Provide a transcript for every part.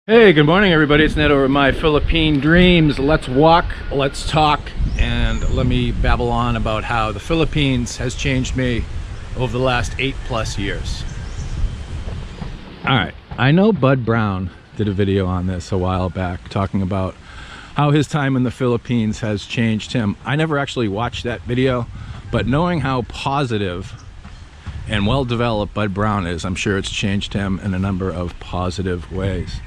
Hey, good morning everybody. It's Ned over at My Philippine Dreams. Let's walk, let's talk, and let me babble on about how the Philippines has changed me over the last 8+ years. Alright, I know Bud Brown did a video on this a while back talking about how his time in the Philippines has changed him. I never actually watched that video, but knowing how positive and well developed Bud Brown is, I'm sure it's changed him in a number of positive ways.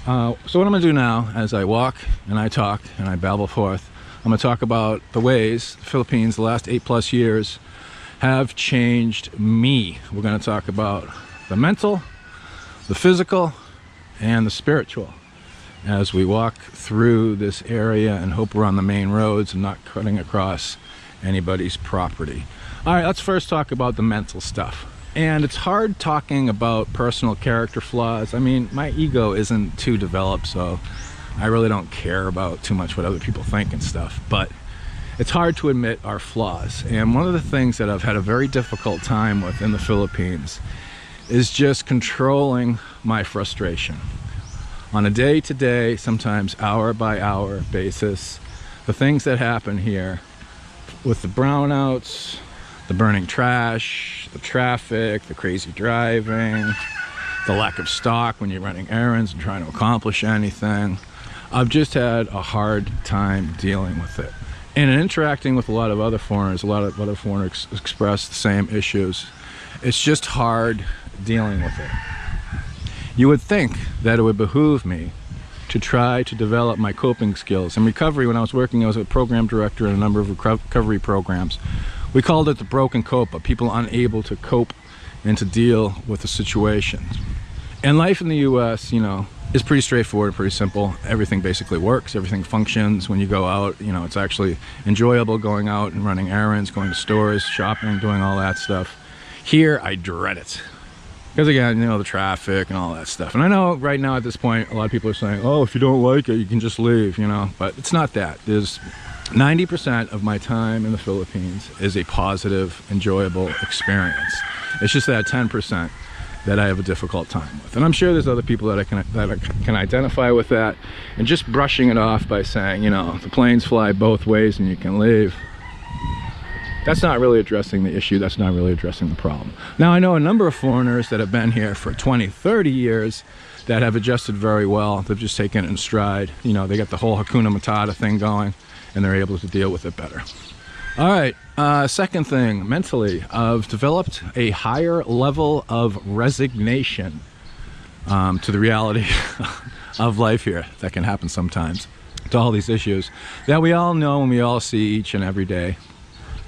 So what I'm going to do now, as I walk and I talk and I babble forth, I'm going to talk about the ways the Philippines, the last 8+ years, have changed me. We're going to talk about the mental, the physical, and the spiritual as we walk through this area and hope we're on the main roads and not cutting across anybody's property. All right, let's first talk about the mental stuff. And it's hard talking about personal character flaws. I mean, my ego isn't too developed, so I really don't care about too much what other people think and stuff. But it's hard to admit our flaws. And one of the things that I've had a very difficult time with in the Philippines is just controlling my frustration. On a day-to-day, sometimes hour-by-hour basis, the things that happen here with the brownouts, the burning trash, the traffic, the crazy driving, the lack of stock when you're running errands and trying to accomplish anything. I've just had a hard time dealing with it. And in interacting with a lot of other foreigners, a lot of other foreigners express the same issues. It's just hard dealing with it. You would think that it would behoove me to try to develop my coping skills. In recovery, when I was working, I was a program director in a number of recovery programs. We called it the broken cope, people unable to cope and to deal with the situation. And life in the US, you know, is pretty straightforward, pretty simple. Everything basically works, everything functions. When you go out, you know, it's actually enjoyable going out and running errands, going to stores, shopping, doing all that stuff. Here, I dread it. Because again, you know, the traffic and all that stuff. And I know right now at this point, a lot of people are saying, oh, if you don't like it, you can just leave, you know. But it's not that. There's 90% of my time in the Philippines is a positive, enjoyable experience. It's just that 10% that I have a difficult time with. And I'm sure there's other people that I can identify with that. And just brushing it off by saying, you know, the planes fly both ways and you can leave. That's not really addressing the issue. That's not really addressing the problem. Now, I know a number of foreigners that have been here for 20, 30 years that have adjusted very well. They've just taken it in stride. You know, they got the whole Hakuna Matata thing going, and they're able to deal with it better. All right, second thing, mentally, I've developed a higher level of resignation to the reality of life here that can happen sometimes, to all these issues that we all know and we all see each and every day.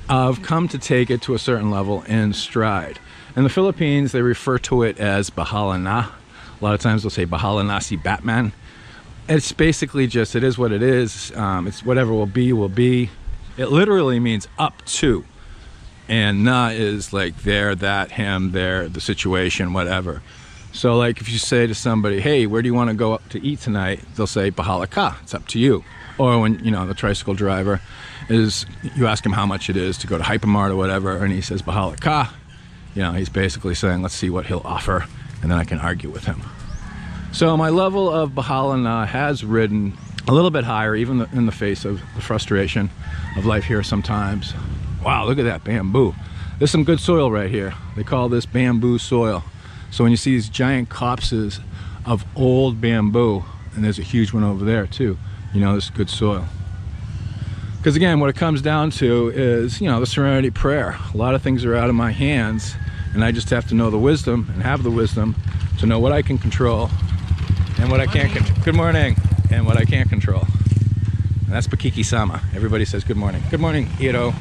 I've come to take it to a certain level in stride. In the Philippines, they refer to it as bahala na. A lot of times they'll say bahala na si Batman. It's basically just, it is what it is. It's whatever will be, will be. It literally means up to. And na is like there, that, him, there, the situation, whatever. So like if you say to somebody, hey, where do you want to go up to eat tonight? They'll say bahala ka, it's up to you. Or when, you know, the tricycle driver is, you ask him how much it is to go to Hypermart or whatever, and he says bahala ka. You know, he's basically saying, let's see what he'll offer, and then I can argue with him. So my level of bahala na has ridden a little bit higher, even in the face of the frustration of life here sometimes. Wow, look at that bamboo. There's some good soil right here. They call this bamboo soil. So when you see these giant copses of old bamboo, and there's a huge one over there too, you know, this is good soil. Because again, what it comes down to is, you know, the serenity prayer. A lot of things are out of my hands, and I just have to know the wisdom and have the wisdom to know what I can control and what I can't control. Good morning. And what I can't control. And that's Pakiki-sama. Everybody says good morning. Good morning, Ito.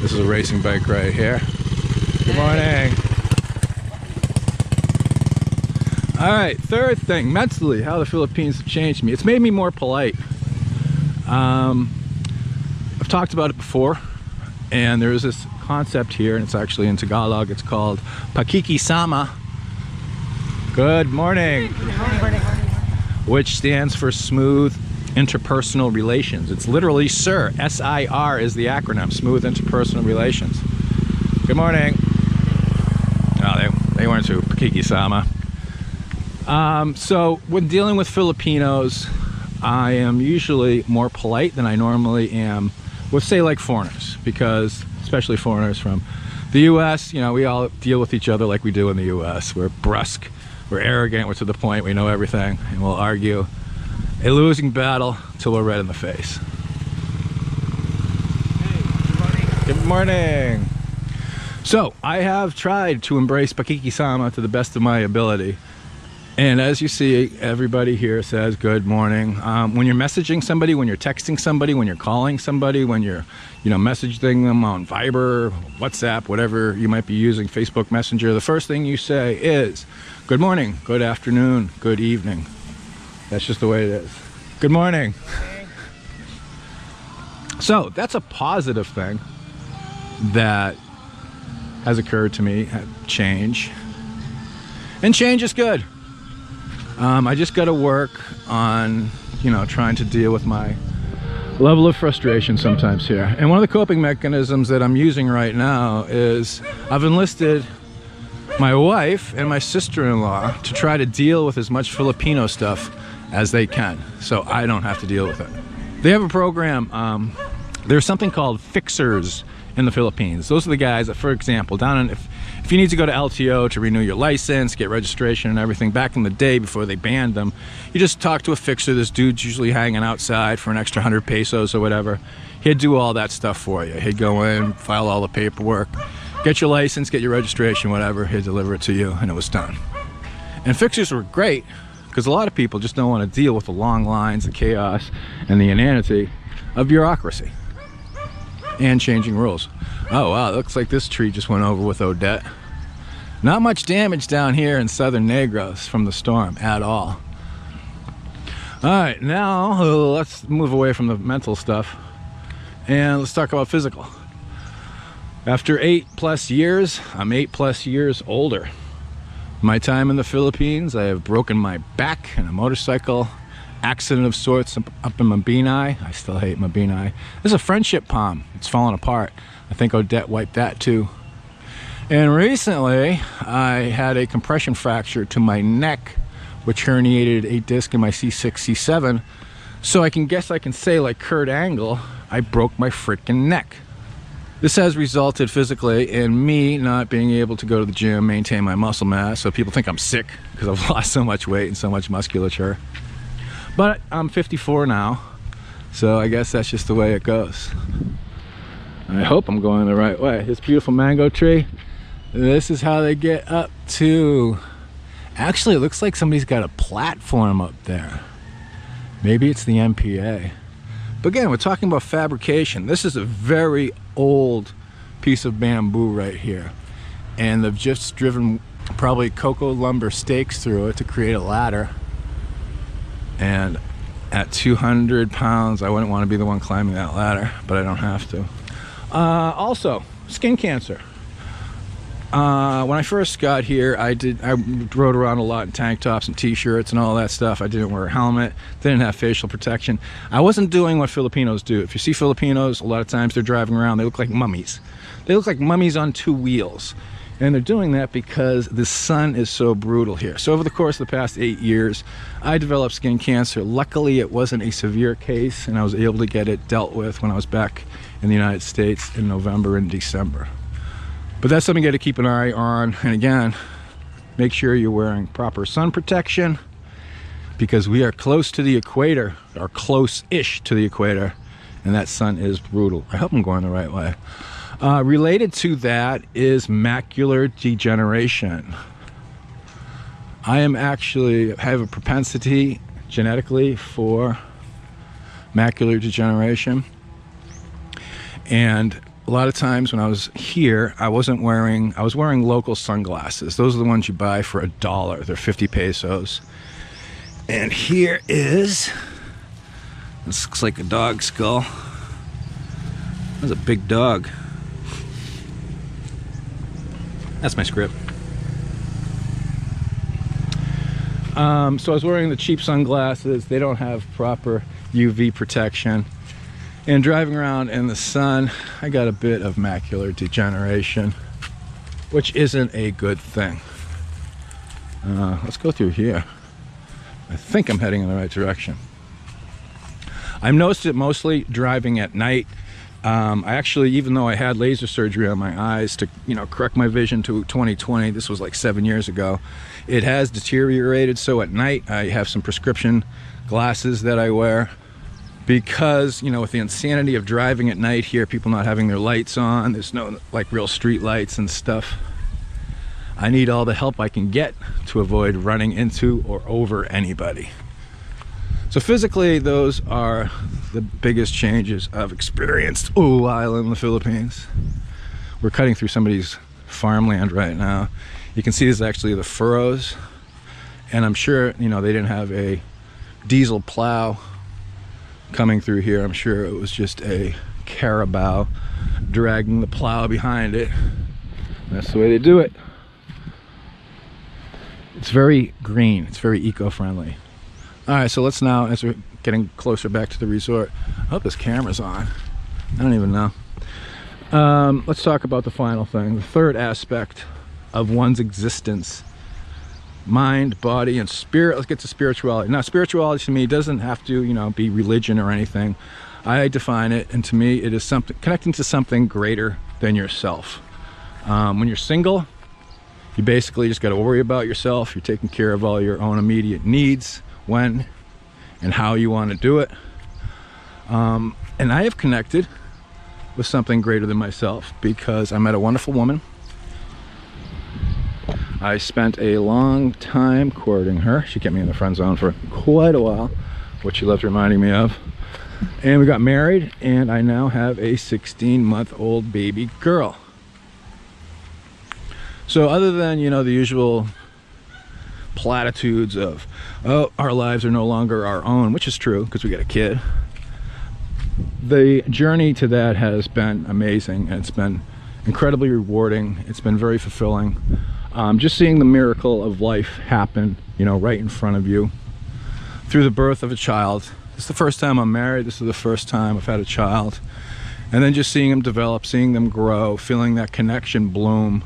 This is a racing bike right here. Good morning. All right, third thing, mentally, how the Philippines have changed me. It's made me more polite. I've talked about it before, and there is this concept here, and it's actually in Tagalog. It's called Pakiki-sama. Good morning. Good morning. Which stands for smooth interpersonal relations. It's literally SIR. S-I-R is the acronym, smooth interpersonal relations. Good morning. Oh, they weren't too Pakiki-sama. So when dealing with Filipinos, I am usually more polite than I normally am with, say, like foreigners, because especially foreigners from the US, you know, we all deal with each other like we do in the US. We're brusque, we're arrogant, we're to the point, we know everything, and we'll argue a losing battle till we're red in the face. Hey, good morning. So I have tried to embrace Pakikisama to the best of my ability. And as you see, everybody here says good morning. When you're messaging somebody, when you're texting somebody, when you're calling somebody, when you're, you know, messaging them on Viber, WhatsApp, whatever you might be using, Facebook Messenger, the first thing you say is good morning, good afternoon, good evening. That's just the way it is. Good morning. So that's a positive thing that has occurred to me, change. And change is good. I just got to work on, you know, trying to deal with my level of frustration sometimes here. And one of the coping mechanisms that I'm using right now is I've enlisted my wife and my sister-in-law to try to deal with as much Filipino stuff as they can, so I don't have to deal with it. They have a program, there's something called fixers in the Philippines. Those are the guys that, for example, down in, if you need to go to LTO to renew your license, get registration and everything, back in the day before they banned them, you just talk to a fixer. This dude's usually hanging outside for an extra 100 pesos or whatever. He'd do all that stuff for you. He'd go in, file all the paperwork, get your license, get your registration, whatever. He'd deliver it to you, and it was done. And fixers were great because a lot of people just don't want to deal with the long lines, the chaos, and the inanity of bureaucracy and changing rules. Oh wow, looks like this tree just went over with Odette. Not much damage down here in southern Negros from the storm at all. Alright, now let's move away from the mental stuff and let's talk about physical. After 8+ years, I'm 8+ years older. My time in the Philippines, I have broken my back in a motorcycle accident of sorts up in Mabinay. I still hate Mabinay. There's a friendship palm. It's falling apart. I think Odette wiped that too. And recently, I had a compression fracture to my neck, which herniated a disc in my C6, C7. So I can say like Kurt Angle, I broke my freaking neck. This has resulted physically in me not being able to go to the gym, maintain my muscle mass. So people think I'm sick because I've lost so much weight and so much musculature. But I'm 54 now, so I guess that's just the way it goes. I hope I'm going the right way. This beautiful mango tree, this is how they get up to... Actually, it looks like somebody's got a platform up there. Maybe it's the MPA. But again, we're talking about fabrication. This is a very old piece of bamboo right here. And they've just driven probably cocoa lumber stakes through it to create a ladder. And at 200 pounds, I wouldn't want to be the one climbing that ladder, but I don't have to. Also, skin cancer. When I first got here, I rode around a lot in tank tops and t-shirts and all that stuff. I didn't wear a helmet, didn't have facial protection. I wasn't doing what Filipinos do. If you see Filipinos, a lot of times they're driving around, they look like mummies. They look like mummies on 2 wheels. And they're doing that because the sun is so brutal here. So over the course of the past 8 years, I developed skin cancer. Luckily, it wasn't a severe case, and I was able to get it dealt with when I was back in the United States in November and December. But that's something you got to keep an eye on. And again, make sure you're wearing proper sun protection because we are close to the equator, or close-ish to the equator, and that sun is brutal. I hope I'm going the right way. Related to that is macular degeneration. I have a propensity genetically for macular degeneration. And a lot of times when I was here, I was wearing local sunglasses. Those are the ones you buy for $1. They're 50 pesos. And here is, this looks like a dog skull. That's a big dog. That's my script. So I was wearing the cheap sunglasses. They don't have proper UV protection. And driving around in the sun, I got a bit of macular degeneration, which isn't a good thing. Let's go through here. I think I'm heading in the right direction. I've noticed it mostly driving at night. I actually, even though I had laser surgery on my eyes to, correct my vision to 20/20, this was like 7 years ago, it has deteriorated. So at night, I have some prescription glasses that I wear because, with the insanity of driving at night here, people not having their lights on, there's no like real street lights and stuff. I need all the help I can get to avoid running into or over anybody. So physically, those are the biggest changes I've experienced while in the Philippines. We're cutting through somebody's farmland right now. You can see this is actually the furrows, and I'm sure they didn't have a diesel plow coming through here. I'm sure it was just a carabao dragging the plow behind it. That's the way they do it. It's very green, it's very eco-friendly. All right, so let's now, as we're getting closer back to the resort, I hope this camera's on. I don't even know. Let's talk about the final thing, the third aspect of one's existence: mind, body, and spirit. Let's get to spirituality. Now, spirituality to me doesn't have to, be religion or anything. I define it, and to me, it is something connecting to something greater than yourself. When you're single, you basically just got to worry about yourself. You're taking care of all your own immediate needs, when and how you want to do it. And I have connected with something greater than myself because I met a wonderful woman. I spent a long time courting her. She kept me in the friend zone for quite a while, which she loved reminding me of. And we got married, and I now have a 16-month-old baby girl. So other than, the usual platitudes of, oh, our lives are no longer our own, which is true because we got a kid, the journey to that has been amazing, and it's been incredibly rewarding. It's been very fulfilling. Just seeing the miracle of life happen, right in front of you through the birth of a child. This is the first time I'm married. This is the first time I've had a child. And then just seeing them develop, seeing them grow, feeling that connection bloom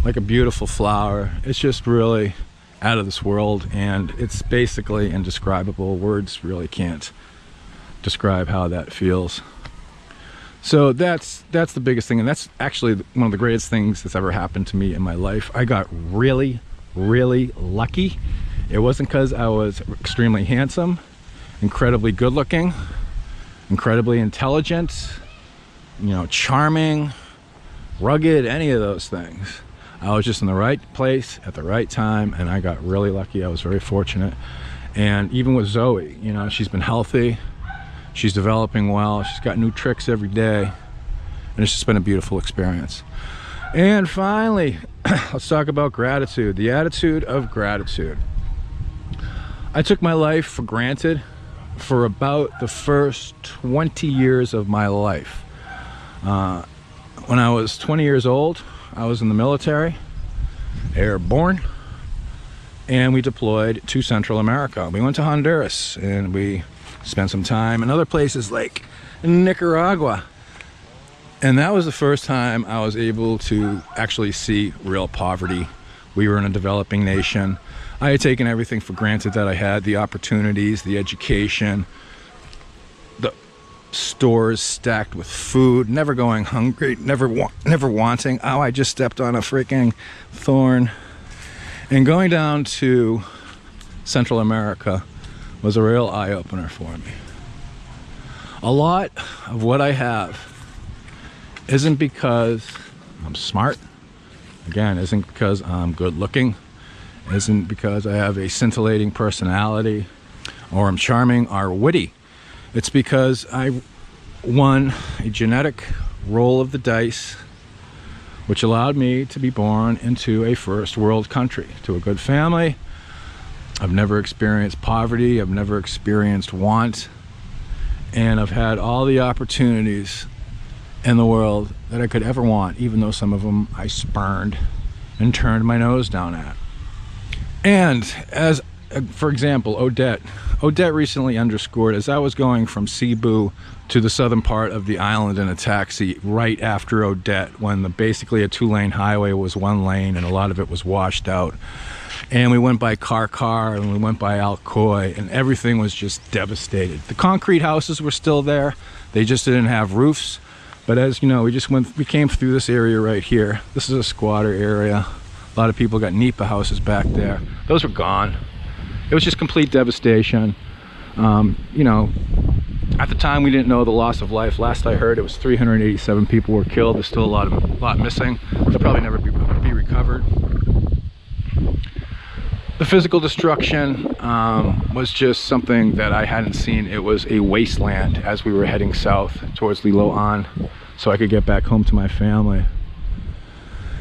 like a beautiful flower. It's just really out of this world, and it's basically indescribable. Words really can't describe how that feels. So that's the biggest thing, and that's actually one of the greatest things that's ever happened to me in my life. I got really, really lucky. It wasn't because I was extremely handsome, incredibly good looking, incredibly intelligent, charming, rugged, any of those things. I was just in the right place at the right time, and I got really lucky. I was very fortunate. And even with Zoe, she's been healthy, she's developing well, she's got new tricks every day, and it's just been a beautiful experience. And finally, let's talk about gratitude, the attitude of gratitude. I took my life for granted for about the first 20 years of my life. When I was 20 years old, I was in the military, airborne, and we deployed to Central America. We went to Honduras, and we spent some time in other places like Nicaragua. And that was the first time I was able to actually see real poverty. We were in a developing nation. I had taken everything for granted that I had, the opportunities, the education, the stores stacked with food, never going hungry, never wanting. Oh, I just stepped on a freaking thorn. And going down to Central America was a real eye-opener for me. A lot of what I have isn't because I'm smart, again, isn't because I'm good looking, isn't because I have a scintillating personality, or I'm charming or witty. It's because I won a genetic roll of the dice, which allowed me to be born into a first world country, to a good family. I've never experienced poverty, I've never experienced want, and I've had all the opportunities in the world that I could ever want, even though some of them I spurned and turned my nose down at. And as, for example, Odette recently underscored, as I was going from Cebu to the southern part of the island in a taxi right after Odette, when basically a two-lane highway was one lane and a lot of it was washed out, And we went by Car, and we went by Alcoy, and everything was just devastated. The concrete houses were still there. They just didn't have roofs. But as you know, we came through this area right here. This is a squatter area. A lot of people got NEPA houses back there. Those were gone. It was just complete devastation. You know, at the time we didn't know the loss of life. Last I heard, it was 387 people were killed. There's still a lot missing. They'll probably never be recovered. The physical destruction was just something that I hadn't seen. It was a wasteland as we were heading south towards Liloan, so I could get back home to my family.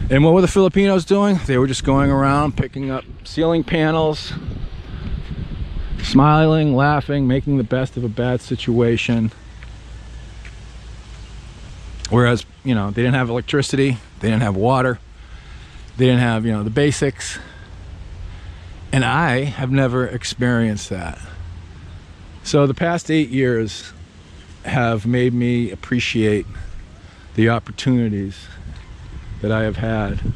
And what were the Filipinos doing? They were just going around picking up ceiling panels, smiling, laughing, making the best of a bad situation. Whereas, you know, they didn't have electricity, they didn't have water, they didn't have, you know, the basics. And I have never experienced that. So the past 8 years have made me appreciate the opportunities that I have had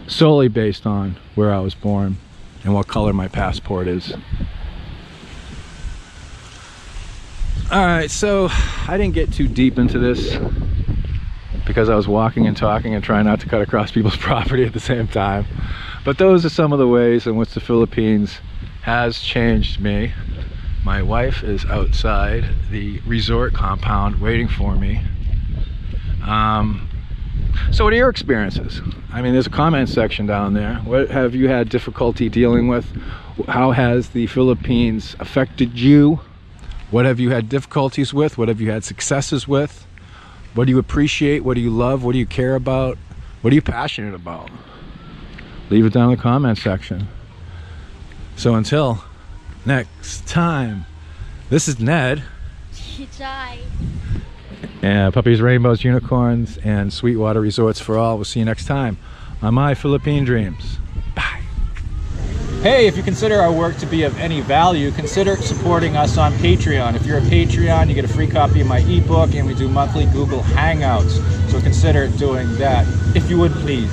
solely based on where I was born and what color my passport is. Alright, so I didn't get too deep into this because I was walking and talking and trying not to cut across people's property at the same time. But those are some of the ways in which the Philippines has changed me. My wife is outside the resort compound waiting for me. So what are your experiences? I mean, there's a comment section down there. What have you had difficulty dealing with? How has the Philippines affected you? What have you had difficulties with? What have you had successes with? What do you appreciate? What do you love? What do you care about? What are you passionate about? Leave it down in the comment section. So until next time, this is Ned. And Puppies, Rainbows, Unicorns, and Sweetwater Resorts for All. We'll see you next time on My Philippine Dreams. Bye. Hey, if you consider our work to be of any value, consider supporting us on Patreon. If you're a Patreon, you get a free copy of my ebook, and we do monthly Google Hangouts. So consider doing that, if you would please.